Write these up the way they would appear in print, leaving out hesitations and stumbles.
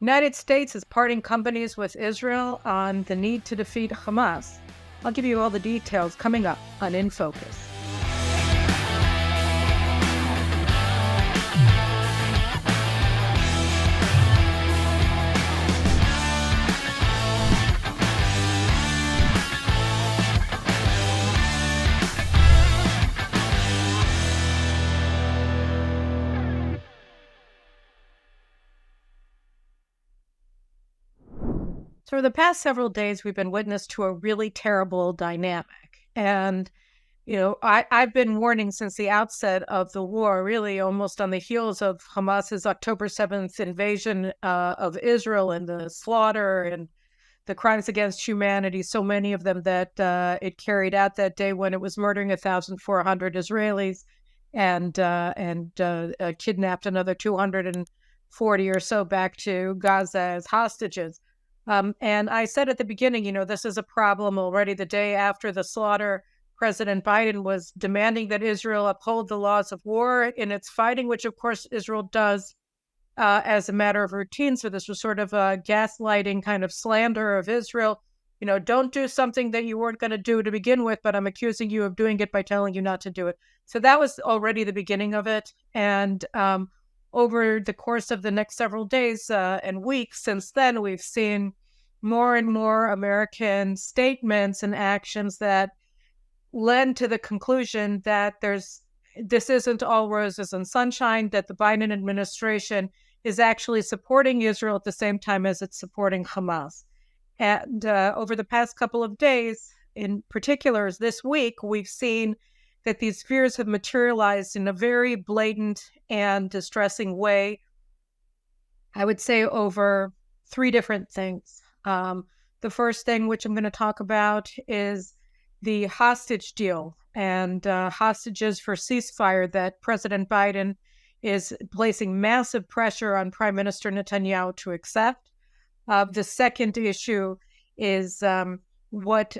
United States is parting companies with Israel on the need to defeat Hamas. I'll give you all the details coming up on In Focus. So for the past several days, we've been witness to a really terrible dynamic. And, I've been warning since the outset of the war, really almost on the heels of Hamas's October 7th invasion of Israel and the slaughter and the crimes against humanity, so many of them that it carried out that day when it was murdering 1,400 Israelis and kidnapped another 240 or so back to Gaza as hostages. And I said at the beginning, this is a problem already. The day after the slaughter, President Biden was demanding that Israel uphold the laws of war in its fighting, which of course Israel does as a matter of routine. So this was sort of a gaslighting kind of slander of Israel. Don't do something that you weren't going to do to begin with, but I'm accusing you of doing it by telling you not to do it. So that was already the beginning of it. And over the course of the next several days and weeks since then, we've seen more and more American statements and actions that led to the conclusion that this isn't all roses and sunshine, that the Biden administration is actually supporting Israel at the same time as it's supporting Hamas. And over the past couple of days, in particular this week, we've seen that these fears have materialized in a very blatant and distressing way, I would say over three different things. The first thing, which I'm going to talk about, is the hostage deal and hostages for ceasefire that President Biden is placing massive pressure on Prime Minister Netanyahu to accept. The second issue is what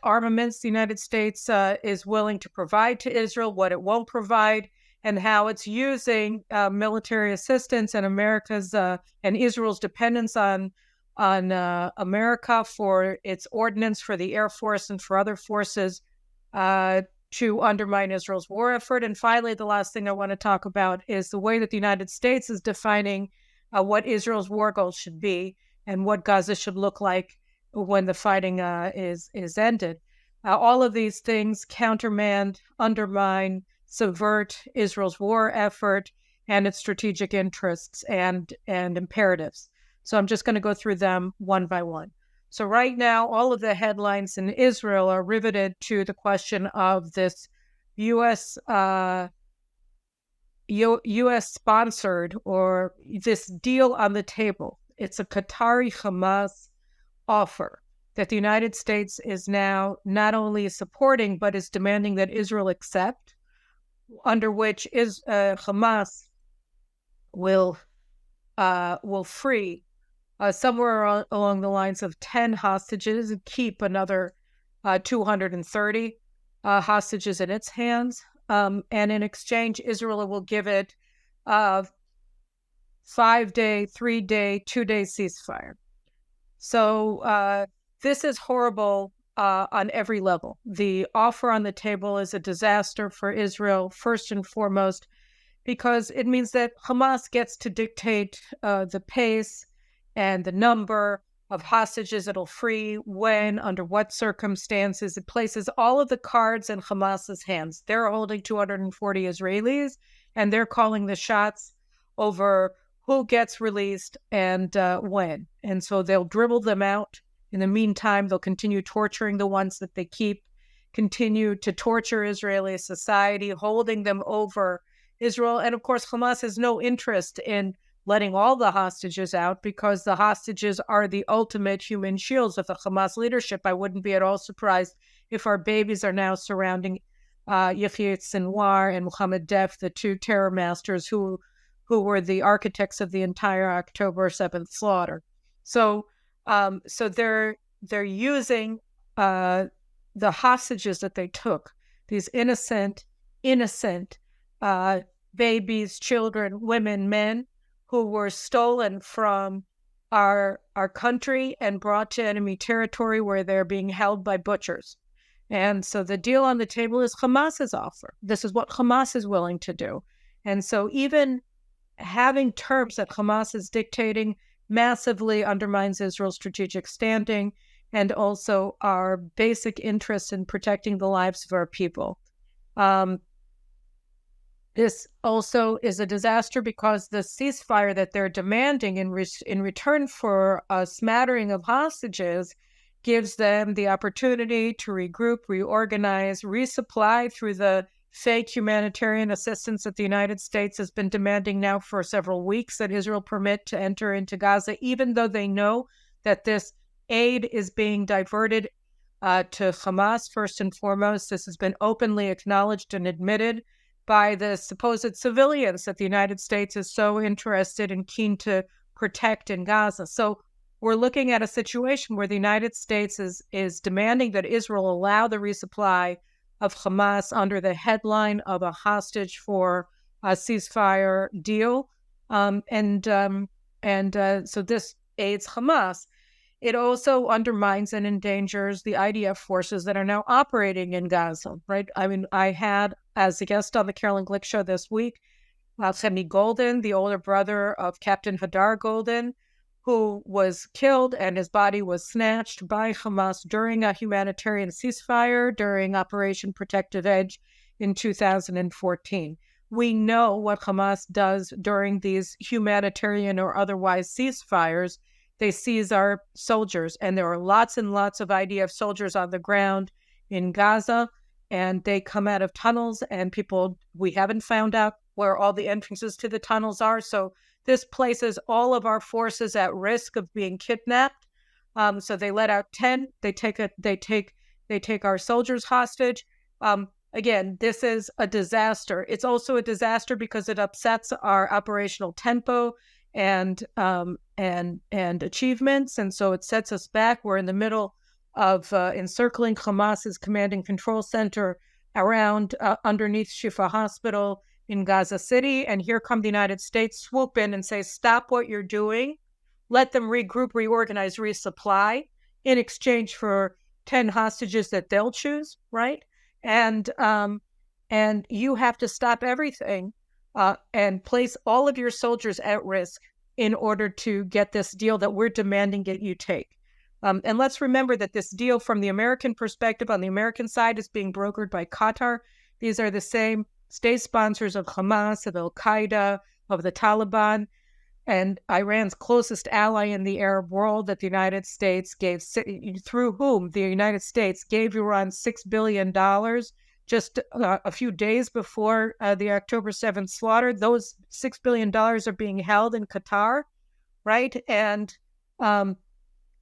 armaments the United States is willing to provide to Israel, what it won't provide, and how it's using military assistance and America's and Israel's dependence on America for its ordnance for the Air Force and for other forces to undermine Israel's war effort. And finally, the last thing I want to talk about is the way that the United States is defining what Israel's war goals should be and what Gaza should look like when the fighting is ended. All of these things countermand, undermine, subvert Israel's war effort and its strategic interests and imperatives. So I'm just going to go through them one by one. So right now, all of the headlines in Israel are riveted to the question of this U.S. sponsored or this deal on the table. It's a Qatari Hamas offer that the United States is now not only supporting, but is demanding that Israel accept, under which Hamas will free somewhere along the lines of 10 hostages and keep another 230 hostages in its hands. And in exchange, Israel will give it 5-day, 3-day, 2-day ceasefire. So this is horrible on every level. The offer on the table is a disaster for Israel, first and foremost, because it means that Hamas gets to dictate the pace and the number of hostages it'll free, when, under what circumstances. It places all of the cards in Hamas's hands. They're holding 240 Israelis, and they're calling the shots over who gets released and when. And so they'll dribble them out. In the meantime, they'll continue torturing the ones that they keep, continue to torture Israeli society, holding them over Israel. And of course, Hamas has no interest in letting all the hostages out, because the hostages are the ultimate human shields of the Hamas leadership. I wouldn't be at all surprised if our babies are now surrounding Yahya Sinwar and Mohammed Def, the two terror masters who were the architects of the entire October 7th slaughter. So they're using the hostages that they took, these innocent babies, children, women, men, who were stolen from our country and brought to enemy territory where they're being held by butchers. And so the deal on the table is Hamas's offer. This is what Hamas is willing to do. And so even having terms that Hamas is dictating massively undermines Israel's strategic standing and also our basic interest in protecting the lives of our people. This also is a disaster because the ceasefire that they're demanding in return for a smattering of hostages gives them the opportunity to regroup, reorganize, resupply through the fake humanitarian assistance that the United States has been demanding now for several weeks that Israel permit to enter into Gaza, even though they know that this aid is being diverted to Hamas first and foremost. This has been openly acknowledged and admitted by the supposed civilians that the United States is so interested and keen to protect in Gaza. So we're looking at a situation where the United States is demanding that Israel allow the resupply of Hamas under the headline of a hostage for a ceasefire deal. So this aids Hamas. It also undermines and endangers the IDF forces that are now operating in Gaza, right? I mean, I had, as a guest on the Caroline Glick Show this week, Semi Golden, the older brother of Captain Hadar Golden, who was killed and his body was snatched by Hamas during a humanitarian ceasefire during Operation Protective Edge in 2014. We know what Hamas does during these humanitarian or otherwise ceasefires. They seize our soldiers, and there are lots and lots of IDF soldiers on the ground in Gaza, and they come out of tunnels, and we haven't found out where all the entrances to the tunnels are. So this places all of our forces at risk of being kidnapped. So they let out 10. They take our soldiers hostage. Again, this is a disaster. It's also a disaster because it upsets our operational tempo and achievements, and so it sets us back. We're in the middle of encircling Hamas's command and control center around underneath Shifa Hospital in Gaza City, and here come the United States, swoop in and say, stop what you're doing, let them regroup, reorganize, resupply in exchange for 10 hostages that they'll choose, right? And you have to stop everything and place all of your soldiers at risk in order to get this deal that we're demanding that you take. And let's remember that this deal, from the American perspective, on the American side, is being brokered by Qatar. These are the same state sponsors of Hamas, of Al-Qaeda, of the Taliban, and Iran's closest ally in the Arab world that the United States gave, through whom the United States gave Iran $6 billion just a few days before the October 7th slaughter. Those $6 billion are being held in Qatar, right? And the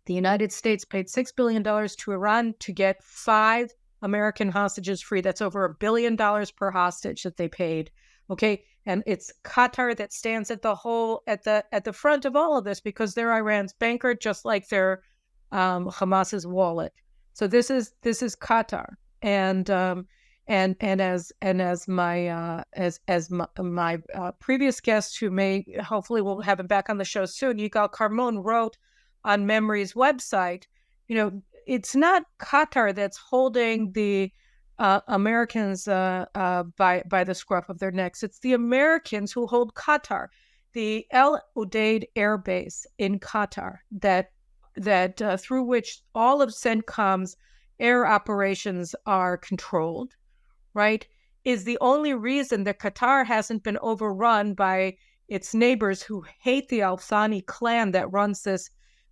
United States paid $6 billion to Iran to get 5 American hostages free. That's over $1 billion per hostage that they paid. Okay, and it's Qatar that stands at the front of all of this because they're Iran's banker, just like they're Hamas's wallet. So this is Qatar, and as my previous guest, who may hopefully we'll have him back on the show soon, Yigal Carmon, wrote on Memory's website, it's not Qatar that's holding the Americans by the scruff of their necks. It's the Americans who hold Qatar. The El Udeid Air Base in Qatar, that through which all of CENTCOM's air operations are controlled, right, is the only reason that Qatar hasn't been overrun by its neighbors who hate the Al Thani clan that runs this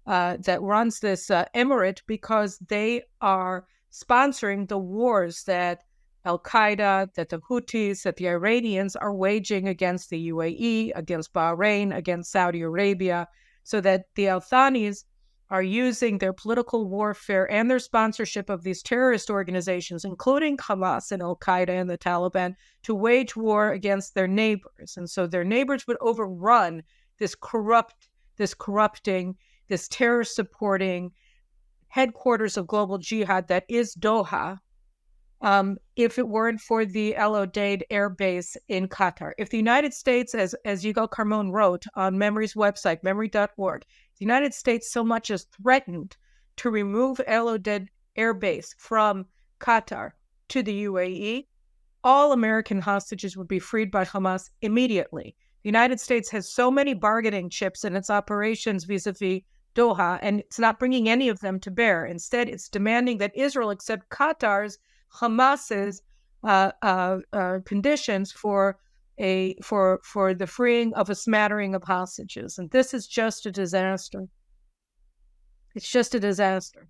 emirate, because they are sponsoring the wars that Al-Qaeda, that the Houthis, that the Iranians are waging against the UAE, against Bahrain, against Saudi Arabia, so that the Al Thanis are using their political warfare and their sponsorship of these terrorist organizations, including Hamas and Al-Qaeda and the Taliban, to wage war against their neighbors. And so their neighbors would overrun this corrupting, this terror-supporting headquarters of global jihad that is Doha, if it weren't for the El Odeid Air Base in Qatar. If the United States, as Yigal Carmon wrote on Memory's website, memory.org, the United States so much as threatened to remove El Odeid Air Base from Qatar to the UAE, all American hostages would be freed by Hamas immediately. The United States has so many bargaining chips in its operations vis-a-vis Doha, and it's not bringing any of them to bear. Instead, it's demanding that Israel accept Qatar's, Hamas's conditions for the freeing of a smattering of hostages. And this is just a disaster. It's just a disaster.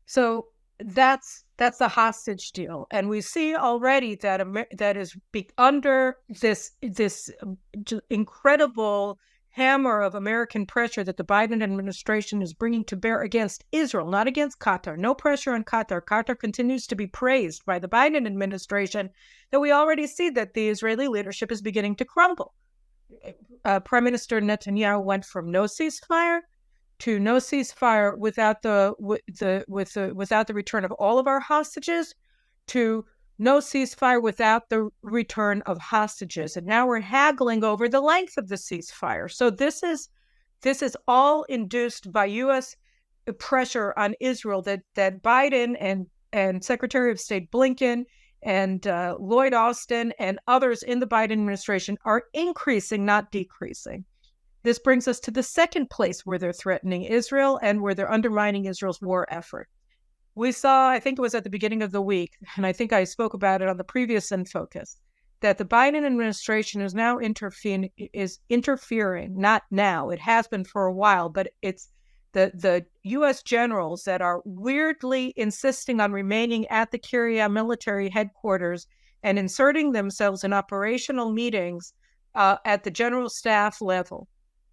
So that's the hostage deal, and we see already that that is under this incredible hammer of American pressure that the Biden administration is bringing to bear against Israel, not against Qatar. No pressure on Qatar. Qatar continues to be praised by the Biden administration. That we already see that the Israeli leadership is beginning to crumble. Prime Minister Netanyahu went from no ceasefire to no ceasefire without the return of all of our hostages, to no ceasefire without the return of hostages. And now we're haggling over the length of the ceasefire. So this is all induced by U.S. pressure on Israel that Biden and Secretary of State Blinken and Lloyd Austin and others in the Biden administration are increasing, not decreasing. This brings us to the second place where they're threatening Israel and where they're undermining Israel's war effort. We saw, I think it was at the beginning of the week, and I think I spoke about it on the previous In-Focus, that the Biden administration is now interfering, not now, it has been for a while, but it's the U.S. generals that are weirdly insisting on remaining at the Kiryat military headquarters and inserting themselves in operational meetings at the general staff level.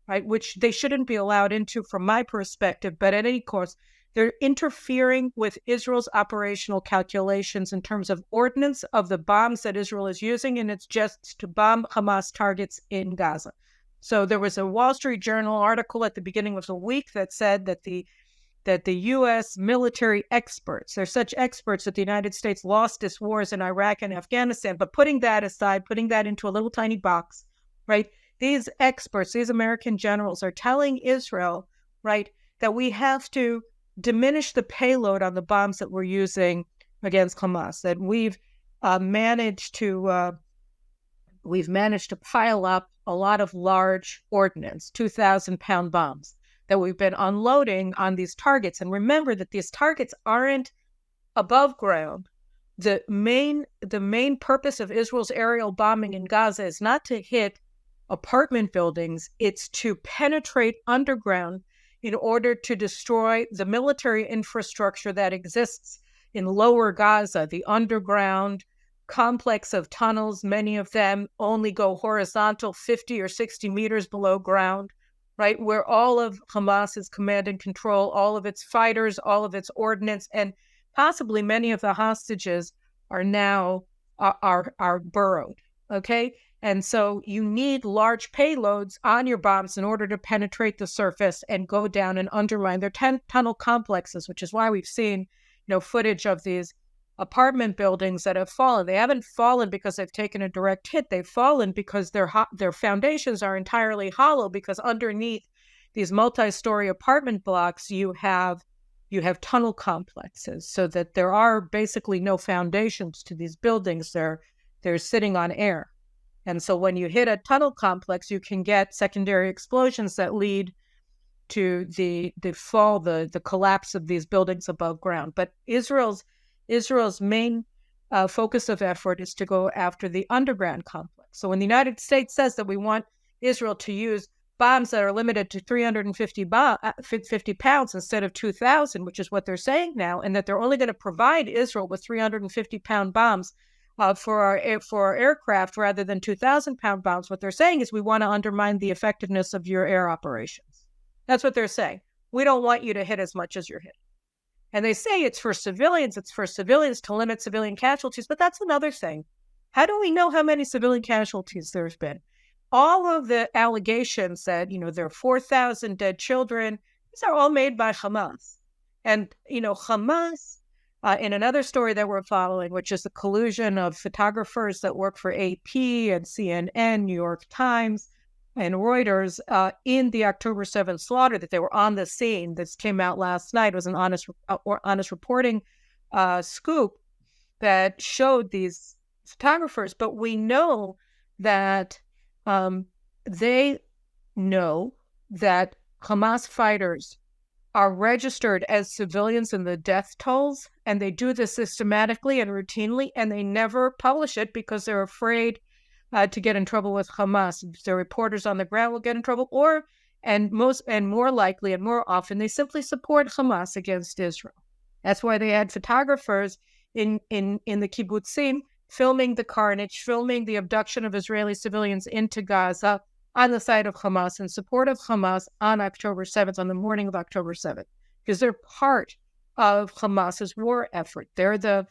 Right, which they shouldn't be allowed into from my perspective, but at any cost, they're interfering with Israel's operational calculations in terms of ordnance of the bombs that Israel is using, and it's just to bomb Hamas targets in Gaza. So there was a Wall Street Journal article at the beginning of the week that said that the U.S. military experts, they're such experts that the United States lost its wars in Iraq and Afghanistan, but putting that aside, putting that into a little tiny box, right? These experts, these American generals are telling Israel, right, that we have to diminish the payload on the bombs that we're using against Hamas, that we've managed to pile up a lot of large ordnance, 2,000-pound bombs that we've been unloading on these targets. And remember that these targets aren't above ground. The main purpose of Israel's aerial bombing in Gaza is not to hit apartment buildings, it's to penetrate underground in order to destroy the military infrastructure that exists in lower Gaza, the underground complex of tunnels. Many of them only go horizontal 50 or 60 meters below ground, right? Where all of Hamas's command and control, all of its fighters, all of its ordnance, and possibly many of the hostages are now are burrowed, okay? And so you need large payloads on your bombs in order to penetrate the surface and go down and undermine their tunnel complexes, which is why we've seen, footage of these apartment buildings that have fallen. They haven't fallen because they've taken a direct hit. They've fallen because their foundations are entirely hollow, because underneath these multi-story apartment blocks, you have tunnel complexes, so that there are basically no foundations to these buildings. They're sitting on air. And so when you hit a tunnel complex, you can get secondary explosions that lead to the fall, the collapse of these buildings above ground. But Israel's main focus of effort is to go after the underground complex. So when the United States says that we want Israel to use bombs that are limited to 350 50 pounds instead of 2,000, which is what they're saying now, and that they're only going to provide Israel with 350-pound bombs for our aircraft rather than 2,000-pound bombs, what they're saying is we want to undermine the effectiveness of your air operations. That's what they're saying. We don't want you to hit as much as you're hitting. And they say it's for civilians to limit civilian casualties, but that's another thing. How do we know how many civilian casualties there's been? All of the allegations that, there are 4,000 dead children, these are all made by Hamas. And, Hamas In another story that we're following, which is the collusion of photographers that work for AP and CNN, New York Times, and Reuters in the October 7th slaughter, that they were on the scene. This came out last night. It was an honest reporting scoop that showed these photographers. But we know that they know that Hamas fighters are registered as civilians in the death tolls, and they do this systematically and routinely, and they never publish it because they're afraid to get in trouble with Hamas. The reporters on the ground will get in trouble, and more likely and more often, they simply support Hamas against Israel. That's why they had photographers in the kibbutzim filming the carnage, filming the abduction of Israeli civilians into Gaza on the side of Hamas, in support of Hamas on October 7th, on the morning of October 7th, because they're part of Hamas's war effort. They're the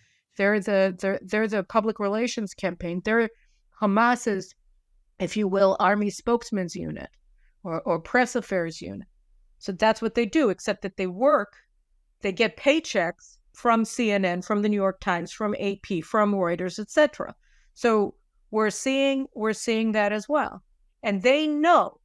public relations campaign. They're Hamas's, if you will, army spokesman's unit or press affairs unit. So that's what they do, except that they get paychecks from CNN, from the New York Times, from AP, from Reuters, etc. So we're seeing that as well. And they know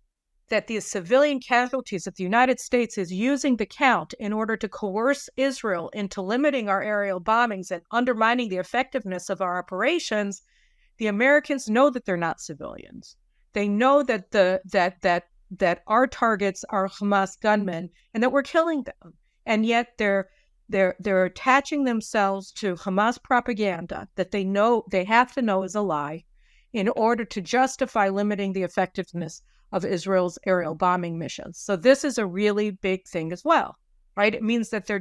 that the civilian casualties that the United States is using the count in order to coerce Israel into limiting our aerial bombings and undermining the effectiveness of our operations. The Americans know that they're not civilians. They know that that our targets are Hamas gunmen and that we're killing them. And yet they're attaching themselves to Hamas propaganda that they have to know is a lie, in order to justify limiting the effectiveness of Israel's aerial bombing missions. So this is a really big thing as well, right? It means that they're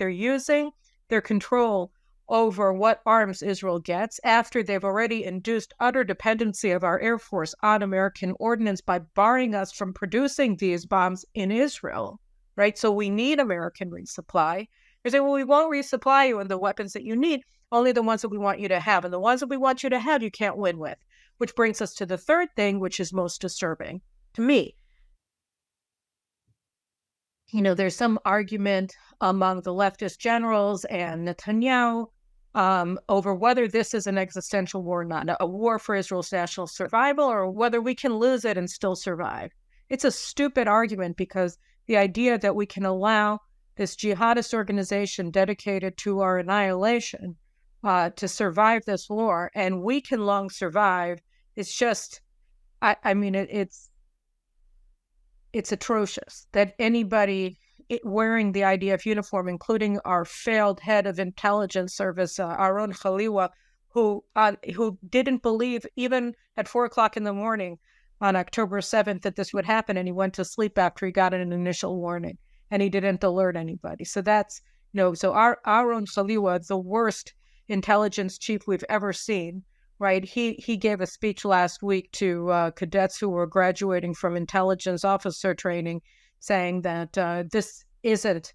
using their control over what arms Israel gets after they've already induced utter dependency of our Air Force on American ordnance by barring us from producing these bombs in Israel, right? So we need American resupply. They say, well, we won't resupply you with the weapons that you need, only the ones that we want you to have. And the ones that we want you to have, you can't win with. Which brings us to the third thing, which is most disturbing to me. There's some argument among the leftist generals and Netanyahu over whether this is an existential war or not, a war for Israel's national survival, or whether we can lose it and still survive. It's a stupid argument, because the idea that we can allow this jihadist organization dedicated to our annihilation to survive this war, and we can long survive, it's just, it's atrocious that anybody wearing the IDF uniform, including our failed head of intelligence service, Aaron Khaliwa, who didn't believe even at 4:00 in the morning on October 7th that this would happen, and he went to sleep after he got an initial warning, and he didn't alert anybody. So that's, so Aaron Khaliwa, the worst intelligence chief we've ever seen, right? He gave a speech last week to cadets who were graduating from intelligence officer training, saying that this isn't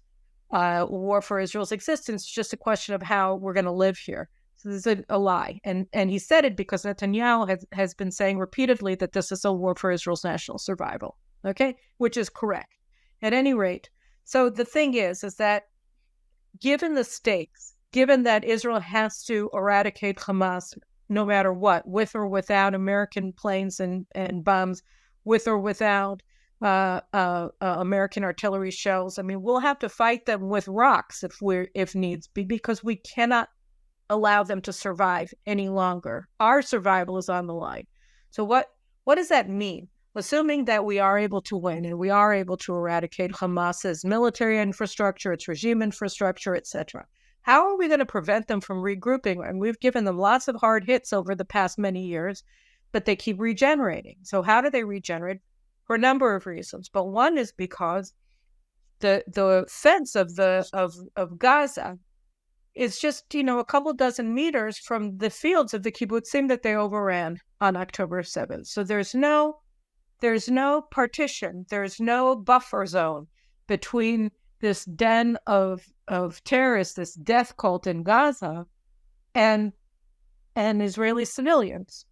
war for Israel's existence, it's just a question of how we're going to live here. So this is a lie. And he said it because Netanyahu has been saying repeatedly that this is a war for Israel's national survival, okay? Which is correct. At any rate, so the thing is that given the stakes, given that Israel has to eradicate Hamas no matter what, with or without American planes and bombs, with or without American artillery shells, we'll have to fight them with rocks if needs be, because we cannot allow them to survive any longer. Our survival is on the line. So what does that mean? Assuming that we are able to win and we are able to eradicate Hamas's military infrastructure, its regime infrastructure, etc., how are we going to prevent them from regrouping? And we've given them lots of hard hits over the past many years, but they keep regenerating. So how do they regenerate? For a number of reasons. But one is because the fence of Gaza is just, a couple dozen meters from the fields of the kibbutzim that they overran on October 7th. So there's no partition, there's no buffer zone between this den of terrorists, this death cult in Gaza, and Israeli civilians.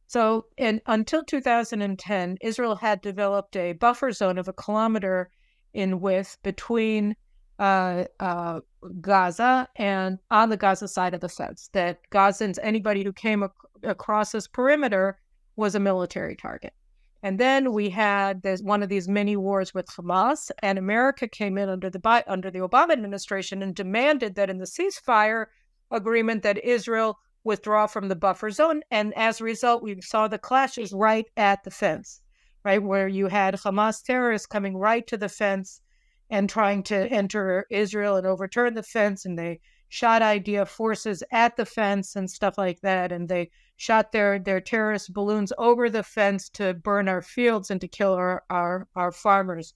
So until 2010, Israel had developed a buffer zone of 1 kilometer in width between Gaza and on the Gaza side of the fence, that Gazans, anybody who came across this perimeter was a military target. And then we had one of these mini wars with Hamas, and America came in under the Obama administration and demanded that in the ceasefire agreement that Israel withdraw from the buffer zone. And as a result, we saw the clashes right at the fence, right, where you had Hamas terrorists coming right to the fence and trying to enter Israel and overturn the fence, and they shot IDF forces at the fence and stuff like that, and they shot their terrorist balloons over the fence to burn our fields and to kill our farmers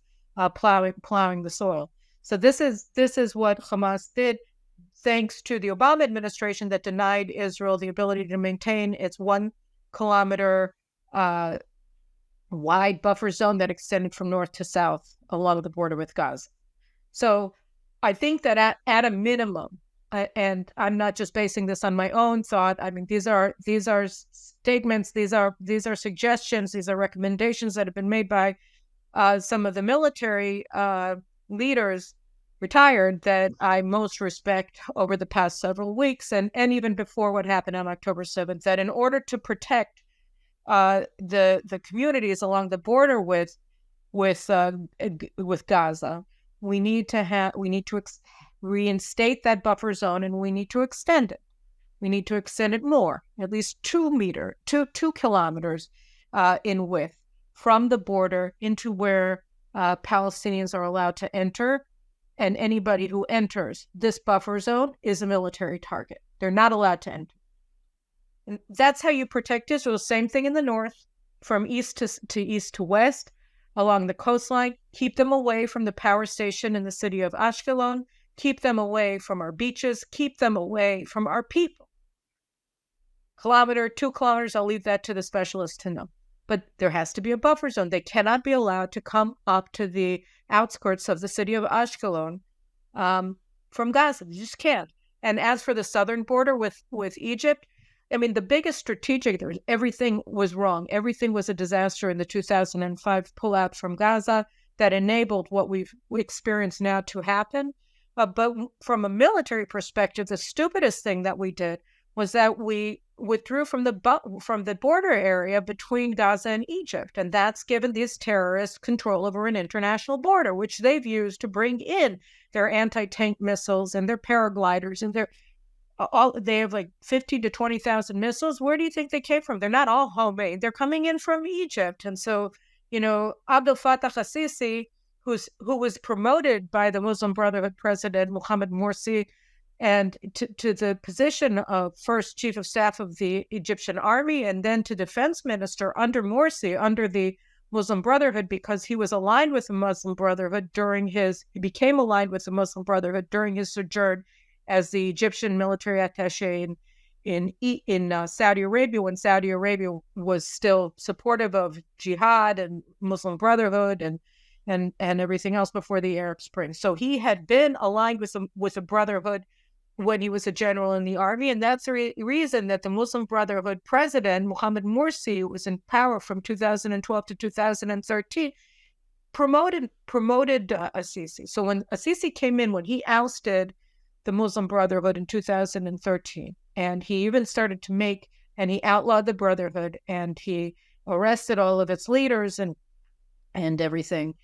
plowing the soil. So this is what Hamas did, thanks to the Obama administration that denied Israel the ability to maintain its 1 kilometer wide buffer zone that extended from north to south along the border with Gaza. So I think that at a minimum, and I'm not just basing this on my own thought. I mean, these are statements, these are suggestions, these are recommendations that have been made by some of the military leaders, retired, that I most respect over the past several weeks, and even before what happened on October 7th, that in order to protect the communities along the border with Gaza, we need to reinstate that buffer zone, and we need to extend it. We need to extend it more, at least 2 kilometers in width from the border into where Palestinians are allowed to enter. And anybody who enters this buffer zone is a military target. They're not allowed to enter. And that's how you protect Israel. Same thing in the north, from east to west, along the coastline. Keep them away from the power station in the city of Ashkelon. Keep them away from our beaches. Keep them away from our people. 2 kilometers, I'll leave that to the specialists to know. But there has to be a buffer zone. They cannot be allowed to come up to the outskirts of the city of Ashkelon from Gaza. They just can't. And as for the southern border with Egypt, I mean, the biggest strategic, everything was wrong. Everything was a disaster in the 2005 pullout from Gaza that enabled what we've experienced now to happen. But from a military perspective, the stupidest thing that we did was that we withdrew from the border area between Gaza and Egypt. And that's given these terrorists control over an international border, which they've used to bring in their anti-tank missiles and their paragliders and they have like 50 to 20,000 missiles. Where do you think they came from? They're not all homemade. They're coming in from Egypt. And so, Abdel Fattah al-Sisi, who was promoted by the Muslim Brotherhood president, Mohammed Morsi, and to the position of first chief of staff of the Egyptian army, and then to defense minister under Morsi, under the Muslim Brotherhood, because he was aligned with the Muslim Brotherhood he became aligned with the Muslim Brotherhood during his sojourn as the Egyptian military attaché in Saudi Arabia, when Saudi Arabia was still supportive of jihad and Muslim Brotherhood and everything else before the Arab Spring. So he had been aligned with the Brotherhood when he was a general in the army, and that's the reason that the Muslim Brotherhood president, Mohammed Morsi, who was in power from 2012 to 2013, promoted Assisi. So when Assisi came in, when he ousted the Muslim Brotherhood in 2013, and he even started to and he outlawed the Brotherhood, and he arrested all of its leaders and everything.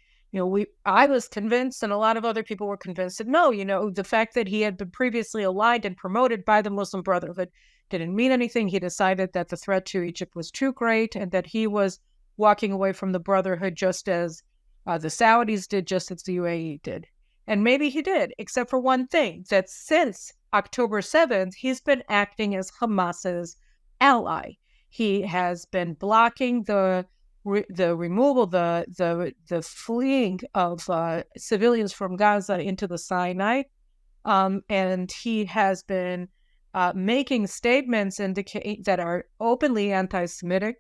I was convinced, and a lot of other people were convinced that no, the fact that he had been previously aligned and promoted by the Muslim Brotherhood didn't mean anything. He decided that the threat to Egypt was too great, and that he was walking away from the Brotherhood just as the Saudis did, just as the UAE did. And maybe he did, except for one thing, that since October 7th, he's been acting as Hamas's ally. He has been blocking the removal, the fleeing of civilians from Gaza into the Sinai, and he has been making statements that are openly anti-Semitic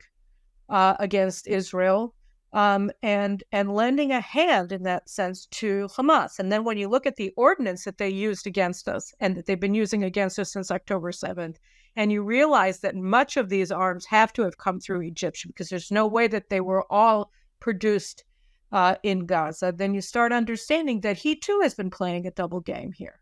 against Israel, and lending a hand in that sense to Hamas. And then when you look at the ordinance that they used against us, and that they've been using against us since October 7th, and you realize that much of these arms have to have come through Egypt, because there's no way that they were all produced in Gaza, then you start understanding that he too has been playing a double game here.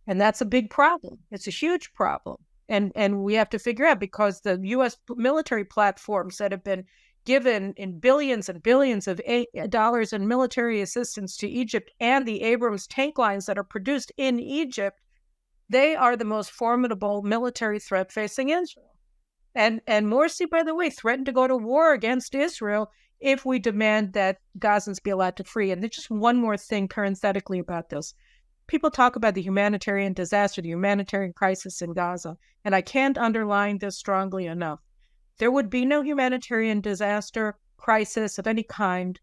And that's a big problem. It's a huge problem. And we have to figure out, because the U.S. military platforms that have been given in billions and billions of dollars in military assistance to Egypt, and the Abrams tank lines that are produced in Egypt, they are the most formidable military threat facing Israel. And Morsi, by the way, threatened to go to war against Israel if we demand that Gazans be allowed to free. And there's just one more thing parenthetically about this. People talk about the humanitarian disaster, the humanitarian crisis in Gaza, and I can't underline this strongly enough. There would be no humanitarian disaster, crisis of any kind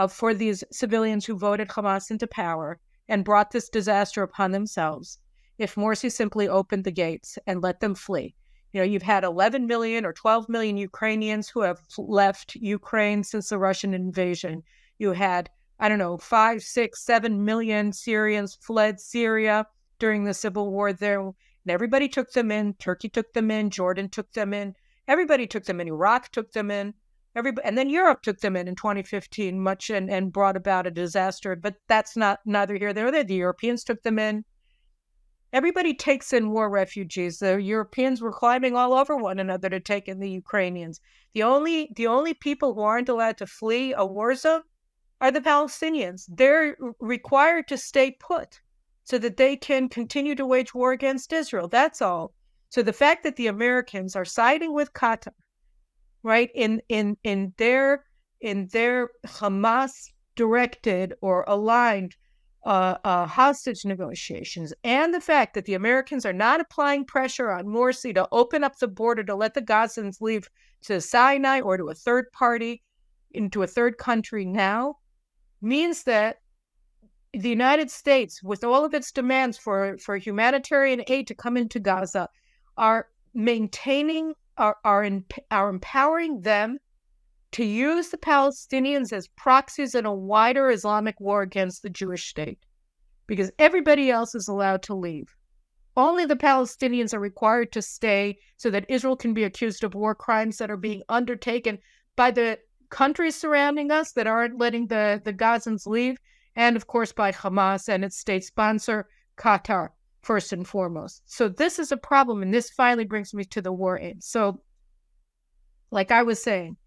for these civilians who voted Hamas into power and brought this disaster upon themselves if Morsi simply opened the gates and let them flee. You've had 11 million or 12 million Ukrainians who have left Ukraine since the Russian invasion. You had 5, 6, 7 million Syrians fled Syria during the civil war there. And everybody took them in. Turkey took them in. Jordan took them in. Everybody took them in. Iraq took them in. And then Europe took them in 2015, and brought about a disaster. But that's neither here nor there. The Europeans took them in. Everybody takes in war refugees. The Europeans were climbing all over one another to take in the Ukrainians. The only people who aren't allowed to flee a war zone are the Palestinians. They're required to stay put so that they can continue to wage war against Israel. That's all. So the fact that the Americans are siding with Qatar, right, in their Hamas directed or aligned hostage negotiations, and the fact that the Americans are not applying pressure on Morsi to open up the border to let the Gazans leave to Sinai or to a third party, into a third country now, means that the United States, with all of its demands for humanitarian aid to come into Gaza, are empowering them to use the Palestinians as proxies in a wider Islamic war against the Jewish state, because everybody else is allowed to leave. Only the Palestinians are required to stay so that Israel can be accused of war crimes that are being undertaken by the countries surrounding us that aren't letting the Gazans leave, and of course by Hamas and its state sponsor, Qatar, first and foremost. So this is a problem, and this finally brings me to the war aid. So, like I was saying,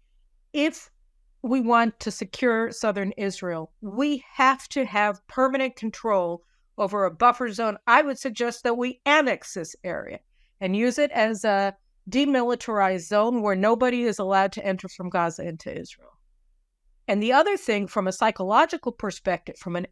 if we want to secure southern Israel, we have to have permanent control over a buffer zone. I would suggest that we annex this area and use it as a demilitarized zone where nobody is allowed to enter from Gaza into Israel. And the other thing, from a psychological perspective, from the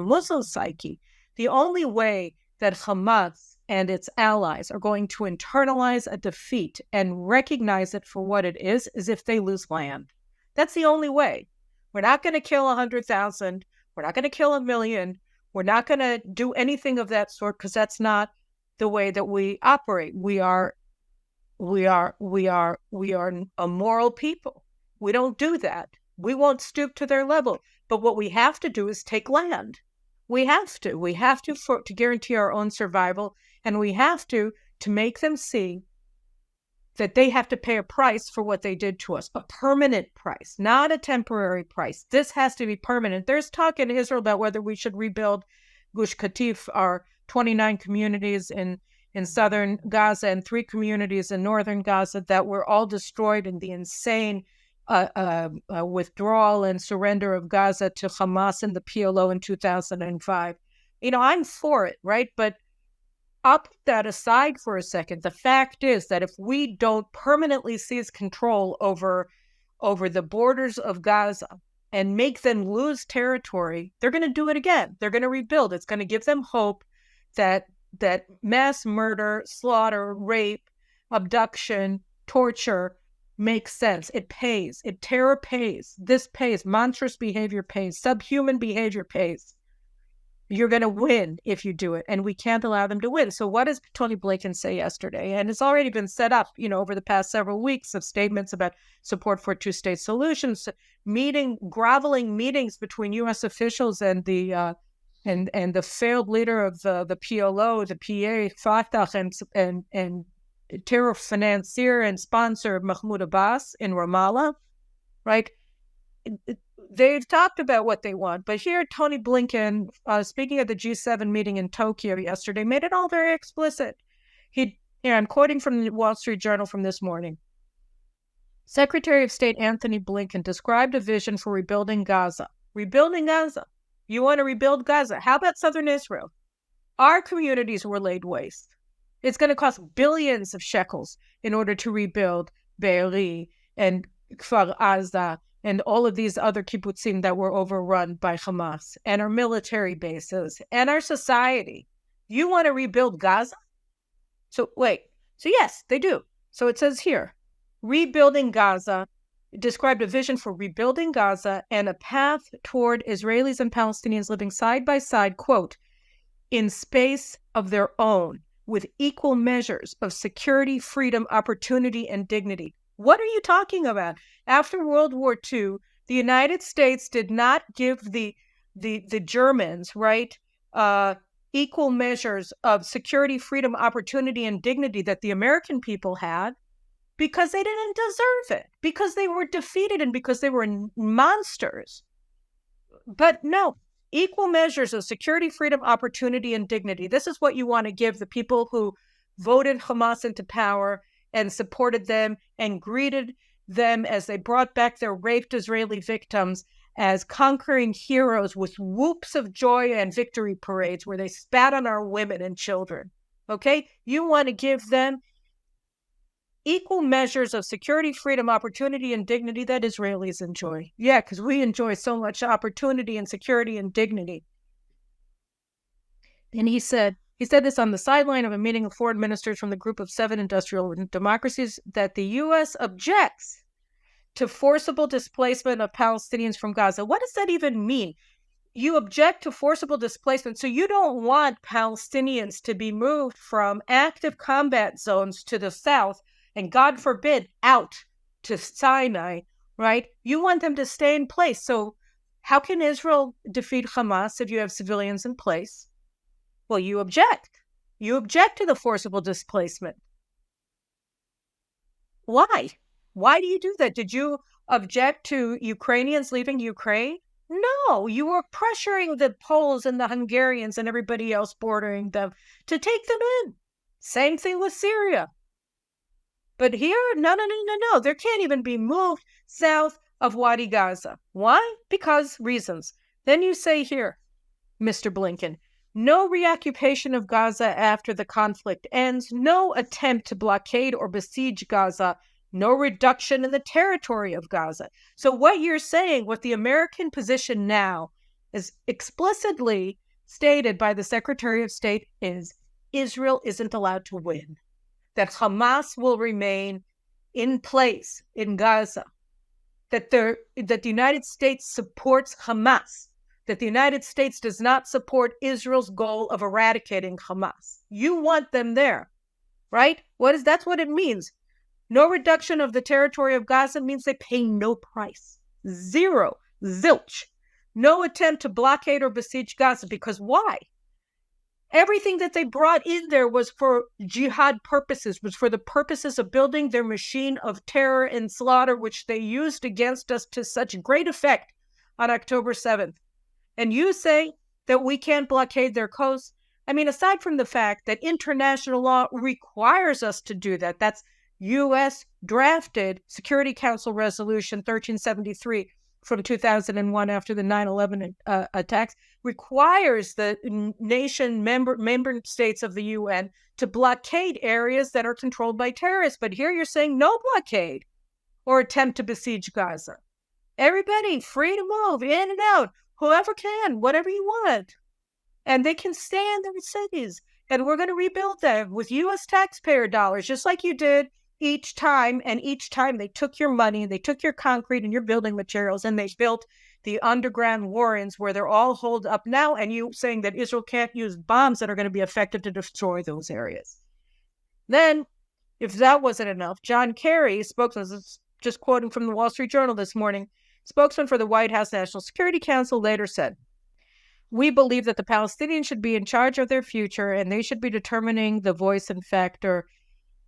Muslim psyche, the only way that Hamas and its allies are going to internalize a defeat and recognize it for what it is if they lose land. That's the only way. We're not going to kill 100,000. We're not going to kill 1 million. We're not going to do anything of that sort, because that's not the way that we operate. We are a moral people. We don't do that. We won't stoop to their level. But what we have to do is take land. We have to to guarantee our own survival, and we have to make them see that they have to pay a price for what they did to us, a permanent price, not a temporary price. This has to be permanent. There's talk in Israel about whether we should rebuild Gush Katif, our 29 communities in southern Gaza and 3 communities in northern Gaza that were all destroyed in the insane withdrawal and surrender of Gaza to Hamas and the PLO in 2005. I'm for it, right? But I'll put that aside for a second. The fact is that if we don't permanently seize control over the borders of Gaza and make them lose territory, they're going to do it again. They're going to rebuild. It's going to give them hope that mass murder, slaughter, rape, abduction, torture makes sense. It pays. Terror pays. This pays. Monstrous behavior pays. Subhuman behavior pays. You're going to win if you do it, and we can't allow them to win. So what does Tony Blinken say yesterday? And it's already been set up, over the past several weeks of statements about support for two-state solutions, groveling meetings between U.S. officials and the failed leader of the PLO, the PA, Fatah, and terror financier and sponsor Mahmoud Abbas in Ramallah, right? they've talked about what they want, but here Tony Blinken, speaking at the G7 meeting in Tokyo yesterday, made it all very explicit. I'm quoting from the Wall Street Journal from this morning. Secretary of State Anthony Blinken described a vision for rebuilding Gaza. Rebuilding Gaza. You want to rebuild Gaza? How about southern Israel? Our communities were laid waste. It's going to cost billions of shekels in order to rebuild Be'eri and Kfar Aza and all of these other kibbutzim that were overrun by Hamas, and our military bases, and our society. You want to rebuild Gaza? So yes, they do. So it says here, rebuilding Gaza, described a vision for rebuilding Gaza and a path toward Israelis and Palestinians living side by side, quote, in space of their own, with equal measures of security, freedom, opportunity, and dignity. What are you talking about? After World War II, the United States did not give the Germans, right, equal measures of security, freedom, opportunity, and dignity that the American people had because they didn't deserve it, because they were defeated and because they were monsters. But no, equal measures of security, freedom, opportunity, and dignity. This is what you want to give the people who voted Hamas into power and supported them and greeted them as they brought back their raped Israeli victims as conquering heroes with whoops of joy and victory parades where they spat on our women and children. Okay? You want to give them equal measures of security, freedom, opportunity, and dignity that Israelis enjoy. Yeah, because we enjoy so much opportunity and security and dignity. And he said this on the sideline of a meeting of foreign ministers from the group of 7 industrial democracies, that the U.S. objects to forcible displacement of Palestinians from Gaza. What does that even mean? You object to forcible displacement, so you don't want Palestinians to be moved from active combat zones to the south and, God forbid, out to Sinai, right? You want them to stay in place. So how can Israel defeat Hamas if you have civilians in place? Well, you object. You object to the forcible displacement. Why? Why do you do that? Did you object to Ukrainians leaving Ukraine? No, you were pressuring the Poles and the Hungarians and everybody else bordering them to take them in. Same thing with Syria. But here, no. There can't even be moved south of Wadi Gaza. Why? Because reasons. Then you say here, Mr. Blinken, no reoccupation of Gaza after the conflict ends, no attempt to blockade or besiege Gaza, no reduction in the territory of Gaza. So what you're saying, what the American position now is explicitly stated by the Secretary of State, is Israel isn't allowed to win, that Hamas will remain in place in Gaza, that the United States supports Hamas, that the United States does not support Israel's goal of eradicating Hamas. You want them there, right? That's what it means. No reduction of the territory of Gaza means they pay no price. Zero. Zilch. No attempt to blockade or besiege Gaza, because why? Everything that they brought in there was for jihad purposes, was for the purposes of building their machine of terror and slaughter, which they used against us to such great effect on October 7th. And you say that we can't blockade their coast? I mean, aside from the fact that international law requires us to do that, that's U.S. drafted Security Council Resolution 1373 from 2001 after the 9/11 attacks, requires the nation member states of the UN to blockade areas that are controlled by terrorists. But here you're saying no blockade or attempt to besiege Gaza. Everybody free to move in and out, whoever can, whatever you want. And they can stay in their cities. And we're going to rebuild them with U.S. taxpayer dollars, just like you did each time. And each time they took your money, they took your concrete and your building materials, and they built the underground warrens where they're all holed up now. And you saying that Israel can't use bombs that are going to be effective to destroy those areas. Then, if that wasn't enough, John Kerry, spokesman, just quoting from the Wall Street Journal this morning, spokesman for the White House National Security Council, later said, "We believe that the Palestinians should be in charge of their future, and they should be determining the voice and factor.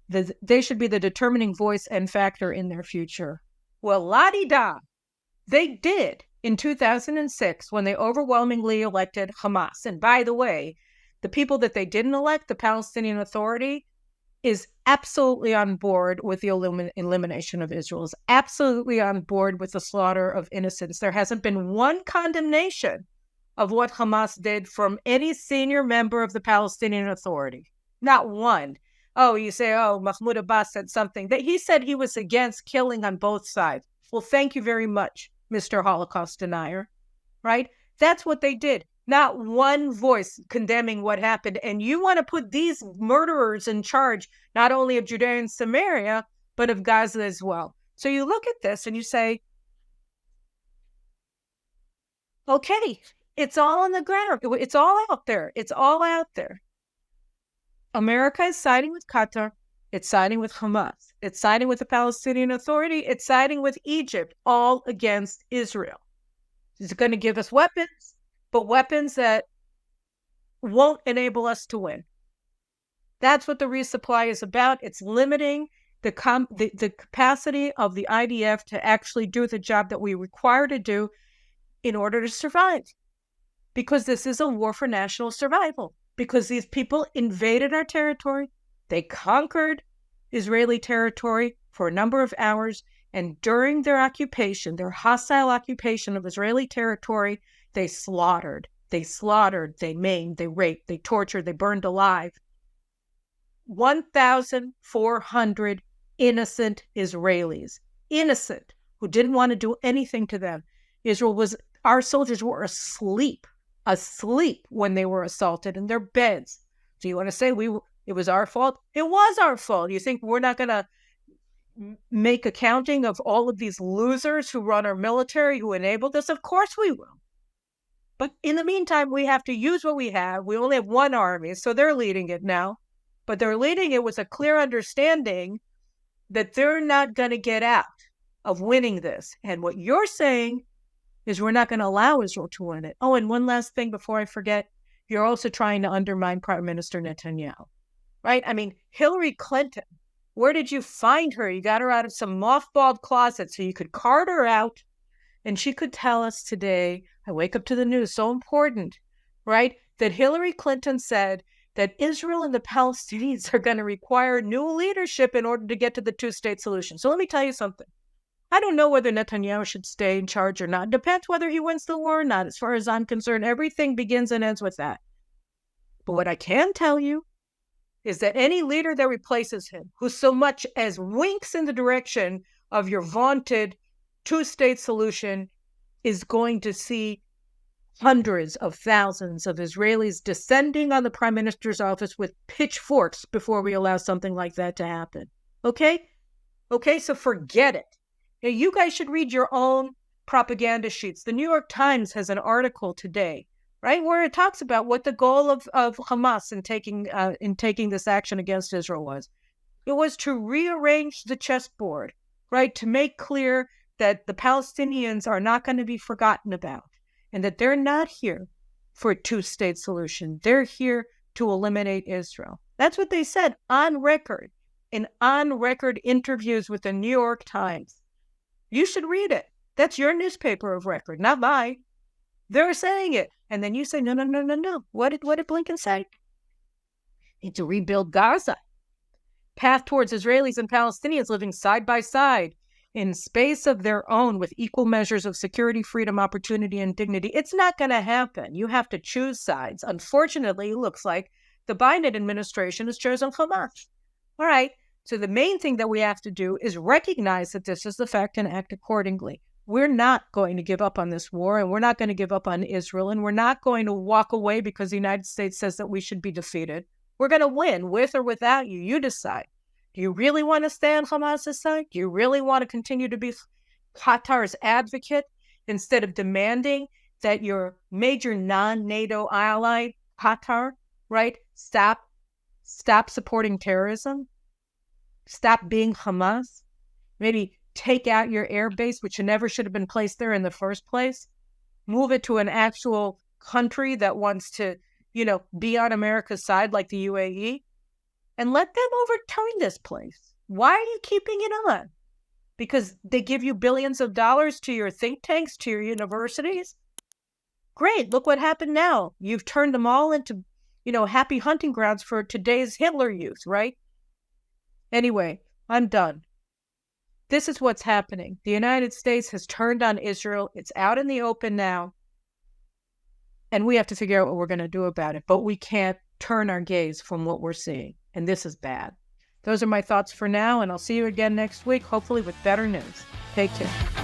They should be the determining voice and factor in their future." Well, la-di-da. They did in 2006 when they overwhelmingly elected Hamas. And by the way, the people that they didn't elect, the Palestinian Authority, is absolutely on board with the elimination of Israel, is absolutely on board with the slaughter of innocents. There hasn't been one condemnation of what Hamas did from any senior member of the Palestinian Authority. Not one. Oh, you say, oh, Mahmoud Abbas said something. That he said he was against killing on both sides. Well, thank you very much, Mr. Holocaust denier, right? That's what they did. Not one voice condemning what happened. And you want to put these murderers in charge, not only of Judea and Samaria, but of Gaza as well. So you look at this and you say, okay, it's all on the ground. It's all out there. It's all out there. America is siding with Qatar. It's siding with Hamas. It's siding with the Palestinian Authority. It's siding with Egypt, all against Israel. It's going to give us weapons, but weapons that won't enable us to win. That's what the resupply is about. It's limiting the capacity of the IDF to actually do the job that we require to do in order to survive. Because this is a war for national survival. Because these people invaded our territory. They conquered Israeli territory for a number of hours. And during their occupation, their hostile occupation of Israeli territory, they slaughtered, they maimed, they raped, they tortured, they burned alive 1,400 innocent Israelis, innocent, who didn't want to do anything to them. Our soldiers were asleep when they were assaulted in their beds. So you want to say it was our fault? It was our fault. You think we're not going to make accounting of all of these losers who run our military, who enabled us? Of course we will. But in the meantime, we have to use what we have. We only have one army, so they're leading it now. But they're leading it with a clear understanding that they're not going to get out of winning this. And what you're saying is we're not going to allow Israel to win it. Oh, and one last thing before I forget, you're also trying to undermine Prime Minister Netanyahu, right? I mean, Hillary Clinton, where did you find her? You got her out of some mothballed closet so you could cart her out and she could tell us today, I wake up to the news, so important, right? That Hillary Clinton said that Israel and the Palestinians are going to require new leadership in order to get to the two-state solution. So let me tell you something. I don't know whether Netanyahu should stay in charge or not. It depends whether he wins the war or not. As far as I'm concerned, everything begins and ends with that. But what I can tell you is that any leader that replaces him, who so much as winks in the direction of your vaunted two-state solution, is going to see hundreds of thousands of Israelis descending on the prime minister's office with pitchforks before we allow something like that to happen. Okay? Okay, so forget it. Now, you guys should read your own propaganda sheets. The New York Times has an article today, right, where it talks about what the goal of Hamas in taking this action against Israel was. It was to rearrange the chessboard, right, to make clear that the Palestinians are not going to be forgotten about and that they're not here for a two-state solution. They're here to eliminate Israel. That's what they said on record, in on-record interviews with the New York Times. You should read it. That's your newspaper of record, not mine. They're saying it. And then you say, no. What did Blinken say? Need to rebuild Gaza. Path towards Israelis and Palestinians living side by side in space of their own with equal measures of security, freedom, opportunity, and dignity. It's not going to happen. You have to choose sides. Unfortunately, it looks like the Biden administration has chosen Hamas. All right. So the main thing that we have to do is recognize that this is the fact and act accordingly. We're not going to give up on this war, and we're not going to give up on Israel, and we're not going to walk away because the United States says that we should be defeated. We're going to win with or without you. You decide. Do you really want to stay on Hamas's side? Do you really want to continue to be Qatar's advocate instead of demanding that your major non-NATO ally, Qatar, right, stop supporting terrorism? Stop being Hamas? Maybe take out your air base, which never should have been placed there in the first place. Move it to an actual country that wants to, be on America's side like the UAE. And let them overturn this place. Why are you keeping it on? because they give you billions of dollars to your think tanks, to your universities. Great. Look what happened now. You've turned them all into, happy hunting grounds for today's Hitler youth, right? Anyway, I'm done. This is what's happening. The United States has turned on Israel. It's out in the open now. And we have to figure out what we're going to do about it. But we can't turn our gaze from what we're seeing. And this is bad. Those are my thoughts for now. And I'll see you again next week, hopefully with better news. Take care.